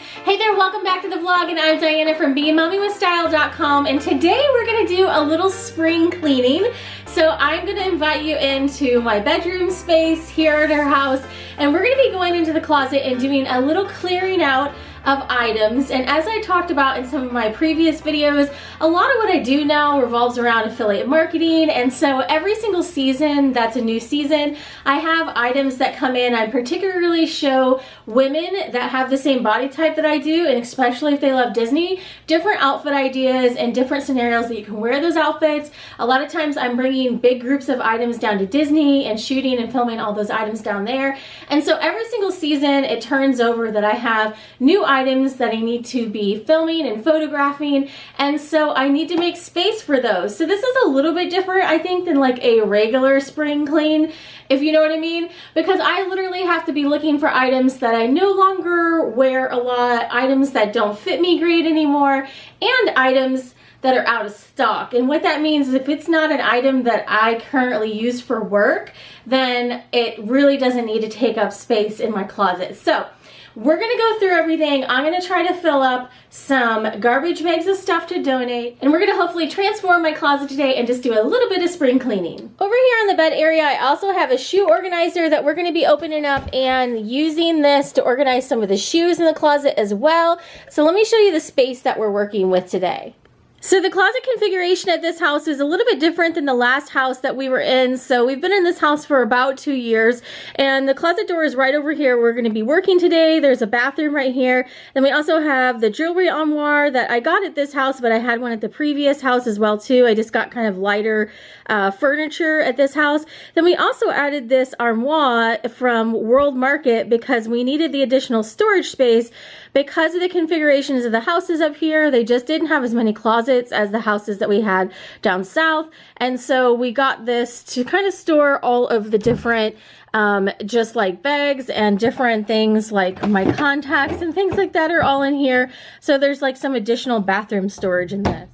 Hey there, welcome back to the vlog, and I'm Diana from BeMommyWithStyle.com, and today we're going to do a little spring cleaning. So I'm going to invite you into my bedroom space here at our house, and we're going to be going into the closet and doing a little clearing out of items. And as I talked about in some of my previous videos, a lot of what I do now revolves around affiliate marketing, and so every single season that's a new season, I have items that come in. I particularly show women that have the same body type that I do, and especially if they love Disney, different outfit ideas and different scenarios that you can wear those outfits. A lot of times I'm bringing big groups of items down to Disney and shooting and filming all those items down there. And so every single season it turns over that I have new items that I need to be filming and photographing, and so I need to make space for those. So this is a little bit different, I think, than like a regular spring clean, if you know what I mean, because I literally have to be looking for items that I no longer wear a lot, items that don't fit me great anymore, and items that are out of stock. And what that means is if it's not an item that I currently use for work, then it really doesn't need to take up space in my closet. So we're gonna go through everything. I'm gonna try to fill up some garbage bags of stuff to donate, and we're gonna hopefully transform my closet today and just do a little bit of spring cleaning. Over here on the bed area, I also have a shoe organizer that we're gonna be opening up and using this to organize some of the shoes in the closet as well. So let me show you the space that we're working with today. So the closet configuration at this house is a little bit different than the last house that we were in. So we've been in this house for about 2 years, and the closet door is right over here. We're going to be working today. There's a bathroom right here. Then we also have the jewelry armoire that I got at this house, but I had one at the previous house as well too. I just got kind of lighter furniture at this house. Then we also added this armoire from World Market because we needed the additional storage space because of the configurations of the houses up here. They just didn't have as many closets as the houses that we had down south, and so we got this to kind of store all of the different just like bags and different things like my contacts and things like that are all in here. So there's like some additional bathroom storage in this.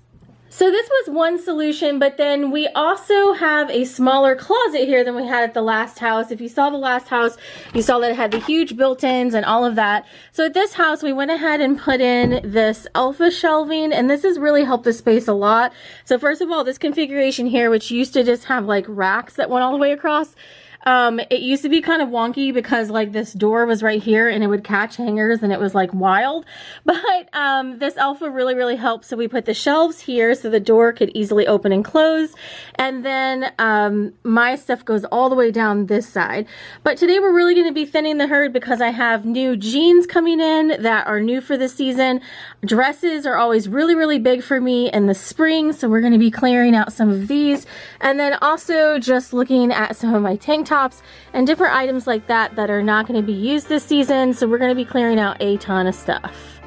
So this was one solution, but then we also have a smaller closet here than we had at the last house. If you saw the last house, you saw that it had the huge built-ins and all of that. So at this house, we went ahead and put in this alpha shelving, and this has really helped the space a lot. So first of all, this configuration here, which used to just have like racks that went all the way across, it used to be kind of wonky because like this door was right here and it would catch hangers and it was like wild, but this alpha really helps. So we put the shelves here so the door could easily open and close, and then my stuff goes all the way down this side. But today we're really going to be thinning the herd because I have new jeans coming in that are new for this season. Dresses are always really big for me in the spring, so we're going to be clearing out some of these, and then also just looking at some of my tank tops and different items like that that are not going to be used this season. So we're going to be clearing out a ton of stuff.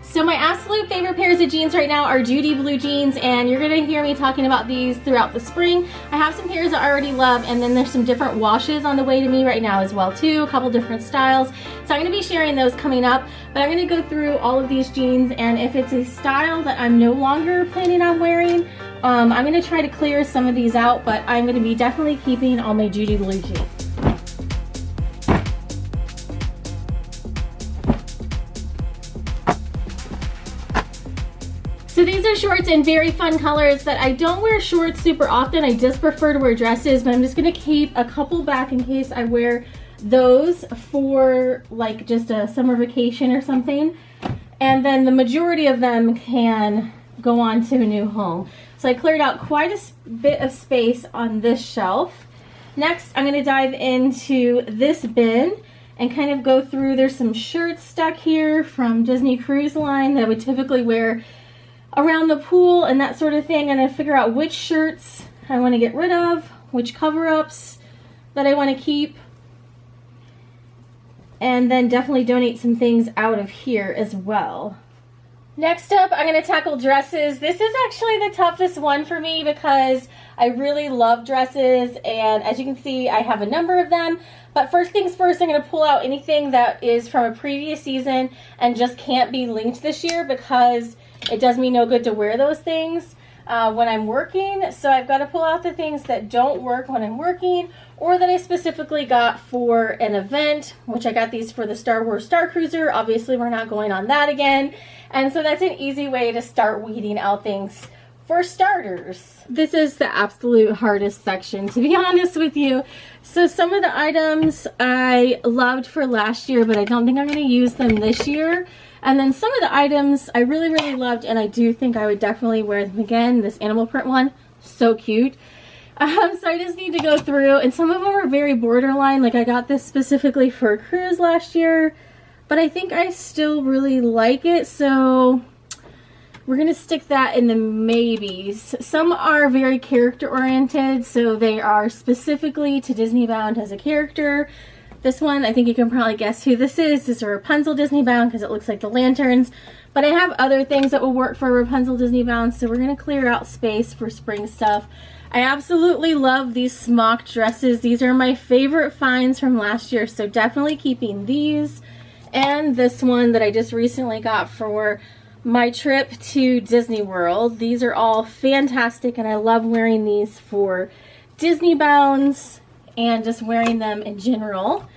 So my absolute favorite pairs of jeans right now are Judy blue jeans, and you're going to hear me talking about these throughout the spring. I have some pairs I already love, and then there's some different washes on the way to me right now as well too, a couple different styles. So I'm going to be sharing those coming up, but I'm going to go through all of these jeans, and if it's a style that I'm no longer planning on wearing, I'm going to try to clear some of these out, but I'm going to be definitely keeping all my Judy blue jeans. So these are shorts in very fun colors that I don't wear shorts super often. I just prefer to wear dresses, but I'm just going to keep a couple back in case I wear those for like just a summer vacation or something. And then the majority of them can go on to a new home. So I cleared out quite a bit of space on this shelf. Next, I'm going to dive into this bin and kind of go through. There's some shirts stuck here from Disney Cruise Line that I would typically wear around the pool and that sort of thing. I'm going to figure out which shirts I want to get rid of, which cover-ups that I want to keep, and then definitely donate some things out of here as well. Next up, I'm going to tackle dresses. This is actually the toughest one for me because I really love dresses, and as you can see, I have a number of them. But first things first, I'm going to pull out anything that is from a previous season and just can't be linked this year because it does me no good to wear those things. when I'm working. So I've got to pull out the things that don't work when I'm working, or that I specifically got for an event, which I got these for the Star Wars Star Cruiser. Obviously, we're not going on that again. And so that's an easy way to start weeding out things for starters. This is the absolute hardest section, to be honest with you. So some of the items I loved for last year, but I don't think I'm going to use them this year. And then some of the items I really, really loved, and I do think I would definitely wear them again. This animal print one, so cute. So I just need to go through, and some of them are very borderline. Like I got this specifically for a cruise last year, but I think I still really like it. So we're going to stick that in the maybes. Some are very character oriented, so they are specifically to Disney bound as a character. This one, I think you can probably guess who this is. This is a Rapunzel Disney bound because it looks like the lanterns. But I have other things that will work for Rapunzel Disney bound, so we're going to clear out space for spring stuff. I absolutely love these smock dresses. These are my favorite finds from last year, so definitely keeping these. And this one that I just recently got for my trip to Disney World. These are all fantastic, and I love wearing these for Disney bounds and just wearing them in general.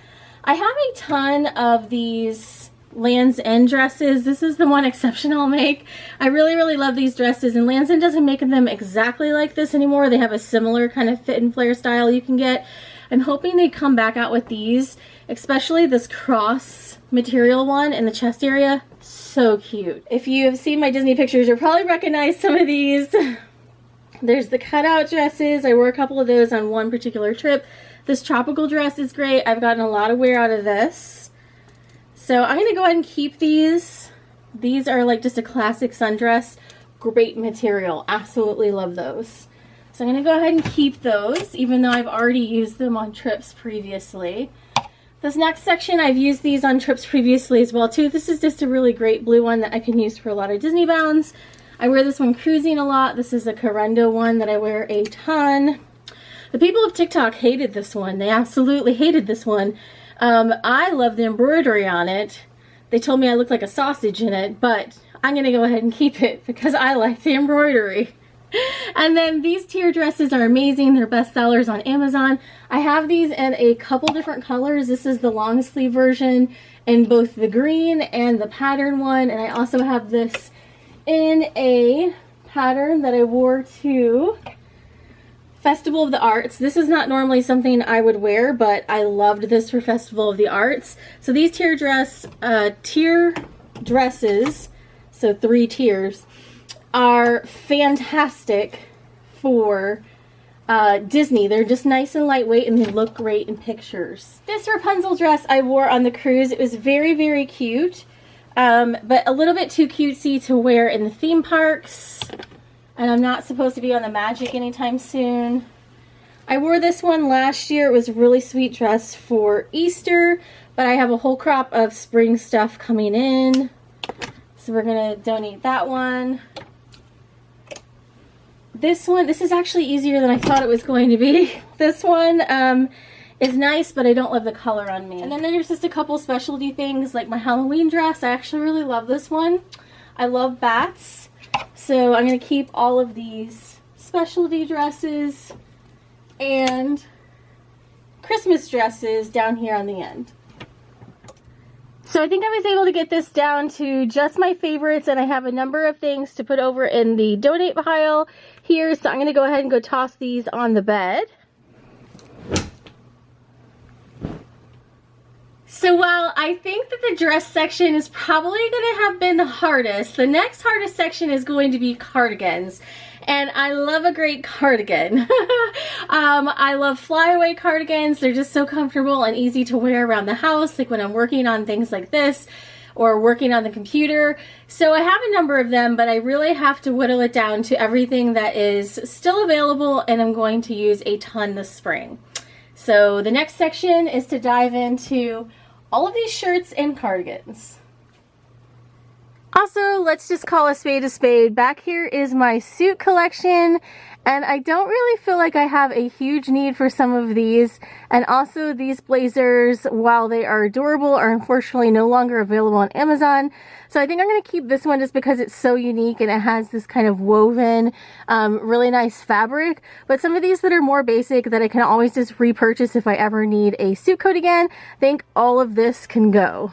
I have a ton of these Land's End dresses. This is the one exception I'll make. I really, really love these dresses, and Land's End doesn't make them exactly like this anymore. They have a similar kind of fit and flare style you can get. I'm hoping they come back out with these, especially this cross material one in the chest area. So cute. If you have seen my Disney pictures, you'll probably recognize some of these. There's the cutout dresses. I wore a couple of those on one particular trip. This tropical dress is great. I've gotten a lot of wear out of this. So I'm going to go ahead and keep these. These are like just a classic sundress. Great material. Absolutely love those. So I'm going to go ahead and keep those, even though I've already used them on trips previously. This next section, I've used these on trips previously as well too. This is just a really great blue one that I can use for a lot of Disney bounds. I wear this one cruising a lot. This is a Corendo one that I wear a ton. The people of TikTok hated this one. They absolutely hated this one. I love the embroidery on it. They told me I look like a sausage in it, but I'm going to go ahead and keep it because I like the embroidery. And then these tier dresses are amazing. They're best sellers on Amazon. I have these in a couple different colors. This is the long sleeve version in both the green and the pattern one. And I also have this in a pattern that I wore to Festival of the Arts. This is not normally something I would wear, but I loved this for Festival of the Arts. So these tier dresses, so 3 tiers, are fantastic for Disney. They're just nice and lightweight, and they look great in pictures. This Rapunzel dress I wore on the cruise. It was very, very cute, but a little bit too cutesy to wear in the theme parks. And I'm not supposed to be on the Magic anytime soon. I wore this one last year. It was a really sweet dress for Easter, but I have a whole crop of spring stuff coming in. So we're gonna donate that one. This one, this is actually easier than I thought it was going to be. This one is nice, but I don't love the color on me. And then there's just a couple specialty things, like my Halloween dress. I actually really love this one. I love bats. So I'm going to keep all of these specialty dresses and Christmas dresses down here on the end. So I think I was able to get this down to just my favorites, and I have a number of things to put over in the donate pile here. So I'm going to go ahead and go toss these on the bed. So while I think that the dress section is probably going to have been the hardest, the next hardest section is going to be cardigans. And I love a great cardigan. I love flyaway cardigans. They're just so comfortable and easy to wear around the house, like when I'm working on things like this or working on the computer. So I have a number of them, but I really have to whittle it down to everything that is still available, and I'm going to use a ton this spring. So the next section is to dive into all of these shirts and cardigans. Also, let's just call a spade a spade. Back here is my suit collection, and I don't really feel like I have a huge need for some of these. And also these blazers, while they are adorable, are unfortunately no longer available on Amazon. So I think I'm going to keep this one just because it's so unique and it has this kind of woven, really nice fabric. But some of these that are more basic that I can always just repurchase if I ever need a suit coat again, I think all of this can go.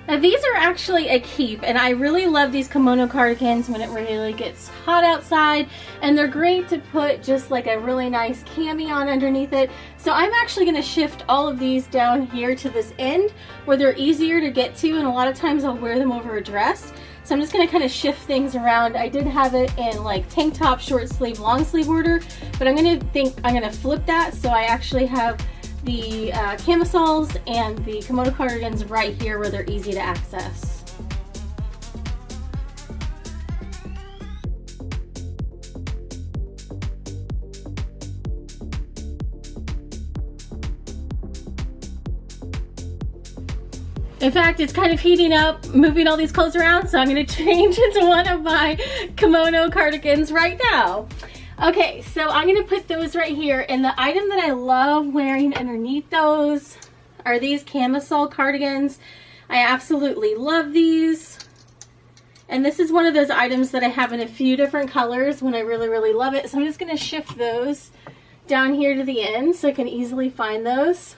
Now these are actually a keep, and I really love these kimono cardigans when it really gets hot outside, and they're great to put just like a really nice cami on underneath it. So I'm actually going to shift all of these down here to this end where they're easier to get to, and a lot of times I'll wear them over a dress. So I'm just going to kind of shift things around. I did have it in like tank top, short sleeve, long sleeve order, but I'm going to flip that, so I actually have the camisoles and the kimono cardigans right here where they're easy to access. In fact, it's kind of heating up, moving all these clothes around, so I'm going to change into one of my kimono cardigans right now. Okay, so I'm going to put those right here, and the item that I love wearing underneath those are these camisole cardigans. I absolutely love these, and this is one of those items that I have in a few different colors when I really love it. So I'm just going to shift those down here to the end so I can easily find those.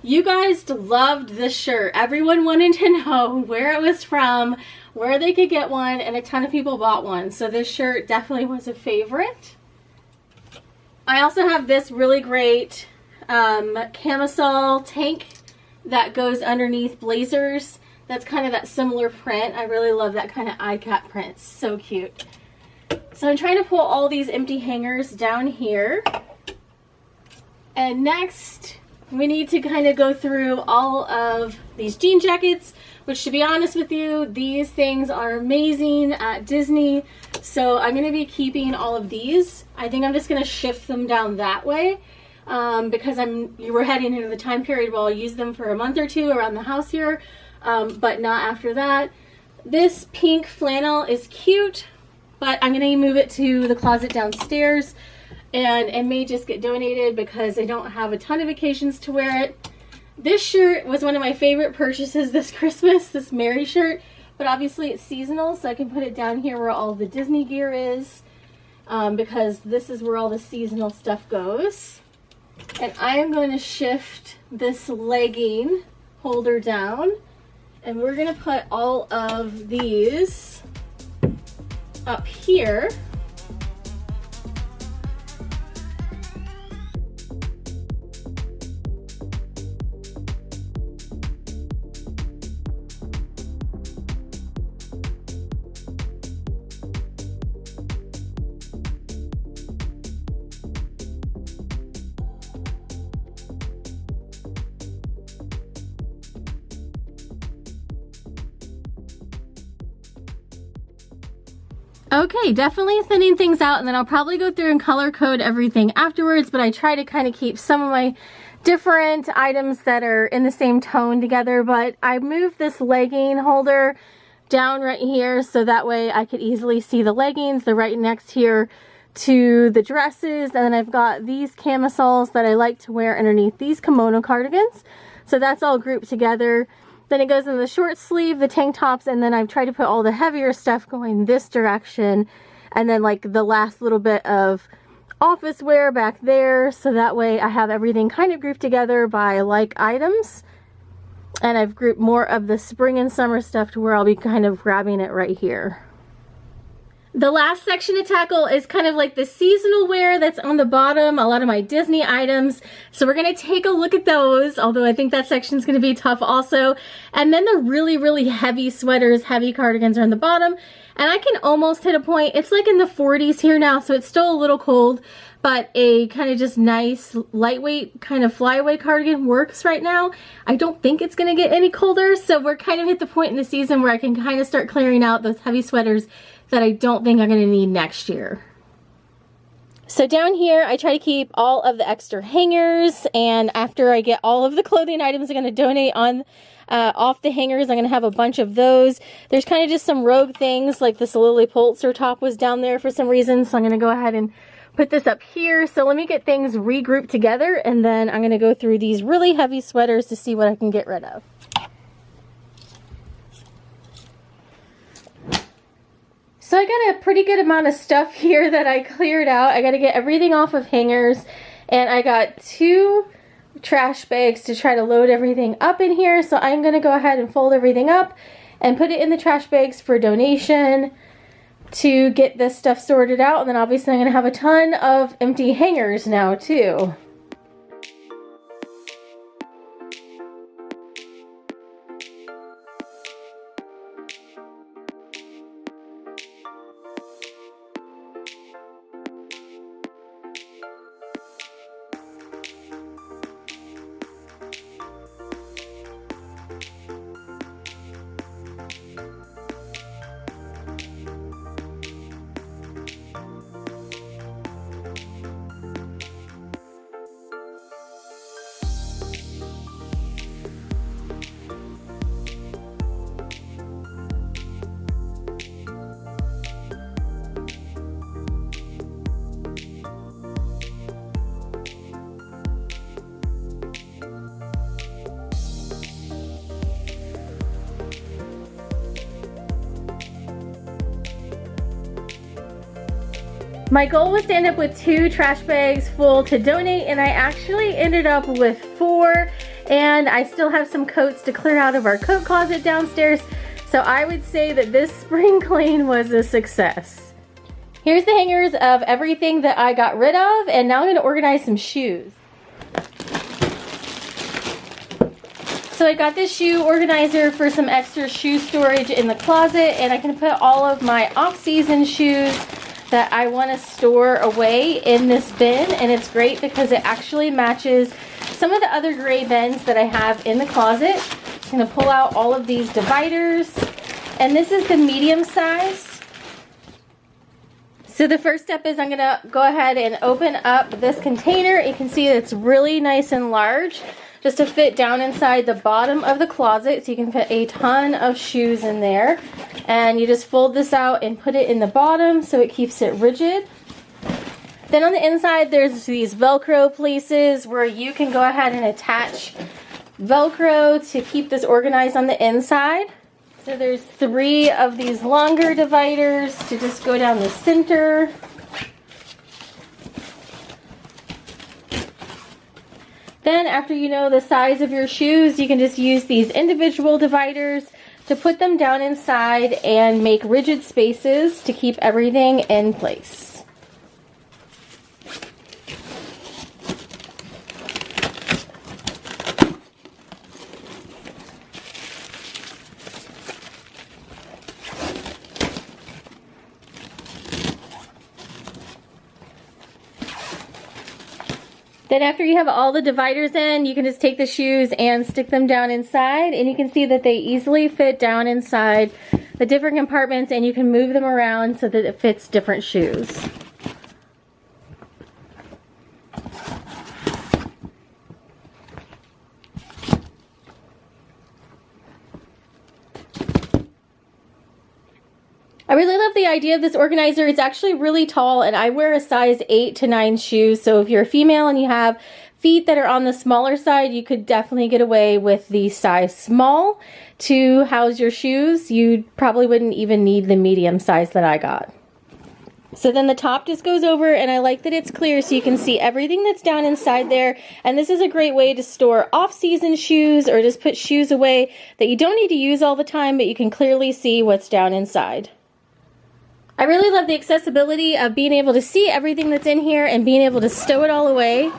You guys loved this shirt. Everyone wanted to know where it was from, where they could get one, and a ton of people bought one. So this shirt definitely was a favorite. I also have this really great camisole tank that goes underneath blazers. That's kind of that similar print. I really love that kind of eye cap print. It's so cute. So I'm trying to pull all these empty hangers down here. And next, we need to kind of go through all of these jean jackets, which, to be honest with you, these things are amazing at Disney. So I'm going to be keeping all of these. I think I'm just going to shift them down that way because we're heading into the time period where I'll use them for a month or two around the house here, but not after that. This pink flannel is cute, but I'm going to move it to the closet downstairs, and it may just get donated because I don't have a ton of occasions to wear it. This shirt was one of my favorite purchases this Christmas, this Mary shirt, but obviously it's seasonal, so I can put it down here where all the Disney gear is, because this is where all the seasonal stuff goes. And I am going to shift this legging holder down, and we're going to put all of these up here. Okay, definitely thinning things out, and then I'll probably go through and color code everything afterwards, but I try to kind of keep some of my different items that are in the same tone together. But I moved this legging holder down right here so that way I could easily see the leggings. They're right next here to the dresses, and then I've got these camisoles that I like to wear underneath these kimono cardigans. So that's all grouped together. Then it goes in the short sleeve, the tank tops, and then I've tried to put all the heavier stuff going this direction, and then like the last little bit of office wear back there, so that way I have everything kind of grouped together by like items. And I've grouped more of the spring and summer stuff to where I'll be kind of grabbing it right here. The last section to tackle is kind of like the seasonal wear that's on the bottom, a lot of my Disney items. So we're going to take a look at those, although I think that section is going to be tough also. And then the really heavy sweaters, heavy cardigans are on the bottom. And I can almost hit a point, it's like in the 40s here now, so it's still a little cold, but a kind of just nice, lightweight kind of flyaway cardigan works right now. I don't think it's going to get any colder, so we're kind of at the point in the season where I can kind of start clearing out those heavy sweaters that I don't think I'm going to need next year. So down here, I try to keep all of the extra hangers, and after I get all of the clothing items I'm going to donate on off the hangers, I'm going to have a bunch of those. There's kind of just some rogue things, like this Lily Pulitzer top was down there for some reason, so I'm going to go ahead and put this up here. So let me get things regrouped together, and then I'm going to go through these really heavy sweaters to see what I can get rid of. So I got a pretty good amount of stuff here that I cleared out. I got to get everything off of hangers, and I got 2 trash bags to try to load everything up in here. So I'm going to go ahead and fold everything up and put it in the trash bags for donation to get this stuff sorted out. And then obviously I'm going to have a ton of empty hangers now too. My goal was to end up with 2 trash bags full to donate, and I actually ended up with 4, and I still have some coats to clear out of our coat closet downstairs, so I would say that this spring clean was a success. Here's the hangers of everything that I got rid of, and now I'm going to organize some shoes. So I got this shoe organizer for some extra shoe storage in the closet, and I can put all of my off-season shoes that I want to store away in this bin, and it's great because it actually matches some of the other gray bins that I have in the closet. I'm going to pull out all of these dividers, and this is the medium size. So the first step is I'm going to go ahead and open up this container. You can see it's really nice and large, just to fit down inside the bottom of the closet, so you can fit a ton of shoes in there. And you just fold this out and put it in the bottom so it keeps it rigid. Then on the inside there's these Velcro places where you can go ahead and attach Velcro to keep this organized on the inside. So there's 3 of these longer dividers to just go down the center. Then after you know the size of your shoes, you can just use these individual dividers to put them down inside and make rigid spaces to keep everything in place. Then after you have all the dividers in, you can just take the shoes and stick them down inside, and you can see that they easily fit down inside the different compartments, and you can move them around so that it fits different shoes. I really love the idea of this organizer. It's actually really tall, and I wear a size 8 to 9 shoes. So if you're a female and you have feet that are on the smaller side, you could definitely get away with the size small to house your shoes. You probably wouldn't even need the medium size that I got. So then the top just goes over, and I like that it's clear so you can see everything that's down inside there. And this is a great way to store off-season shoes or just put shoes away that you don't need to use all the time, but you can clearly see what's down inside. I really love the accessibility of being able to see everything that's in here and being able to stow it all away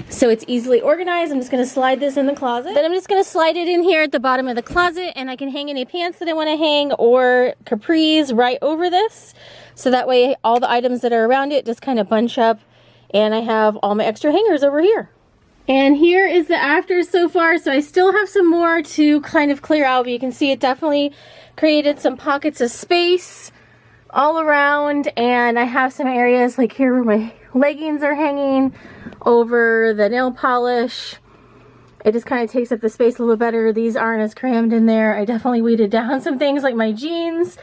so it's easily organized. I'm just going to slide this in the closet. Then I'm just going to slide it in here at the bottom of the closet, and I can hang any pants that I want to hang or capris right over this. So that way all the items that are around it just kind of bunch up, and I have all my extra hangers over here. And here is the after so far. So I still have some more to kind of clear out, but you can see it definitely created some pockets of space all around, and I have some areas like here where my leggings are hanging over the nail polish. It just kind of takes up the space a little bit better. These aren't as crammed in there. I definitely weeded down some things like my jeans.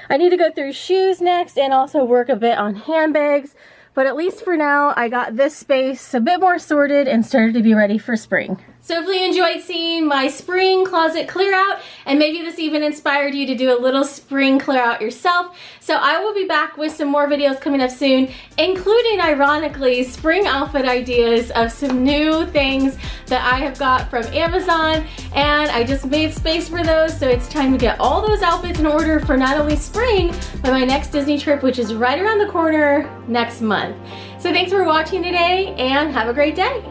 I need to go through shoes next and also work a bit on handbags. But at least for now, I got this space a bit more sorted and started to be ready for spring. So hopefully you enjoyed seeing my spring closet clear out, and maybe this even inspired you to do a little spring clear out yourself. So I will be back with some more videos coming up soon, including, ironically, spring outfit ideas of some new things that I have got from Amazon, and I just made space for those, so it's time to get all those outfits in order for not only spring, but my next Disney trip, which is right around the corner next month. So thanks for watching today, and have a great day.